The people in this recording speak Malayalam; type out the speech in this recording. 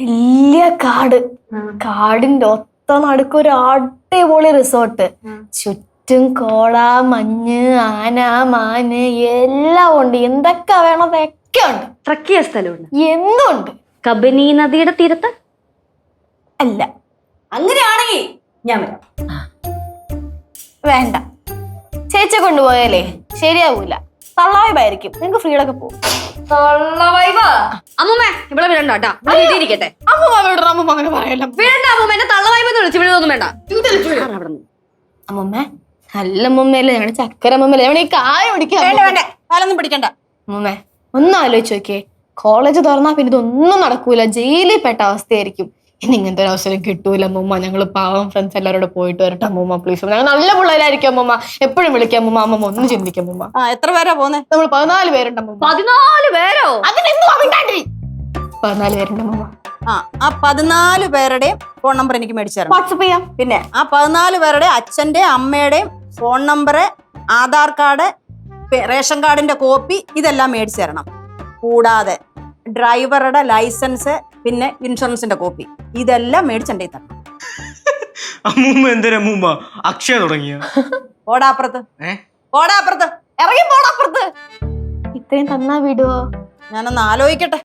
വലിയ കാട്, കാടിന്റെ ഒത്ത നടുക്കൊരു അടിപൊളി റിസോർട്ട്. ചുറ്റും കോട, മഞ്ഞ്, ആന, മാന് എല്ലാം ഉണ്ട്. എന്തൊക്കെ വേണം അതൊക്കെ ഉണ്ട്. ട്രക്ക് ചെയ്യാൻ സ്ഥലമുണ്ട്. എന്തുണ്ട്. കബനി നദിയുടെ തീരത്ത് അല്ല. അങ്ങനെയാണെങ്കിൽ ഞാൻ വരാം. വേണ്ട, ചേച്ചിയെ കൊണ്ടുപോയാലേ ശരിയാവൂല. തള്ളാവായിരിക്കും. നിങ്ങൾക്ക് ഫ്രീഡൊക്കെ പോകും. അമ്മൂമ്മ ഇവിടെ വിടണ്ട കേട്ടാ. ഇരിക്കട്ടെ. അമ്മൂമ്മ വിടണം. അമ്മൂമ്മ അങ്ങനെ പറയല്ല. വേണ്ട അമ്മൂമ്മ, എന്നെ തള്ളവായ്പ വിളിച്ചു വിടുവൊന്നും വേണ്ട. അമ്മൂമ്മ നല്ല അമ്മൂമ്മയല്ലേ, ഞങ്ങളുടെ ചക്കര അമ്മൂമ്മല്ലേ, ഞങ്ങളുടെ ഈ കായം പിടിക്കാൻ. വേണ്ട, കാലൊന്നും പിടിക്കണ്ട. അമ്മൂമ്മ ഒന്ന് ആലോചിച്ച് നോക്കിയേ. കോളേജ് തുറന്നാ പിന്നെ ഇതൊന്നും നടക്കൂല. ജയിലിൽ പെട്ട അവസ്ഥയായിരിക്കും. ഇനി ഇങ്ങനത്തെ ഒരു അവസരം കിട്ടൂല അമ്മൂമ്മ. ഞങ്ങൾ പാവം ഫ്രണ്ട്സ് എല്ലാവരോടും പോയിട്ട് വരട്ടെ അമ്മൂമ്മ, പ്ലീസ്. ഞങ്ങൾ നല്ല പിള്ളേരായിരിക്കും അമ്മൂമ്മ. എപ്പോഴും വിളിക്കാം അമ്മൂമ്മ. അമ്മൂമ്മ ഒന്ന് ചിന്തിക്കും അമ്മൂമ്മ. എത്ര പേരാ പോന്നെ? നമ്മൾ 14 പേരുണ്ട് അമ്മൂമ്മ. 14 പേരോ? 14 പേരുണ്ട് അമ്മൂമ്മ. ആ 14 പേരുടെയും ഫോൺ നമ്പർ എനിക്ക് മേടിച്ചു തരണം. വാട്സപ്പ് ചെയ്യാം. പിന്നെ ആ 14 പേരുടെ അച്ഛന്റെയും അമ്മയുടെയും phone number, Aadhaar card, ration കാർഡിന്റെ കോപ്പി ഇതെല്ലാം മേടിച്ചു തരണം. കൂടാതെ ഡ്രൈവറുടെ ലൈസൻസ്, പിന്നെ ഇൻഷുറൻസിന്റെ കോപ്പി ഇതെല്ലാം മേടിച്ചെന്റെ തരണം. അമ്മൂമ്മ എന്തിനാ അമ്മൂമ്മ അക്ഷയ തുടങ്ങിയ? ഓടാപ്പുറത്ത് ഇറങ്ങി പോടാപ്പുറത്ത്. ഇത്രയും തന്നാ വിടുവോ? ഞാനൊന്ന് ആലോചിക്കട്ടെ.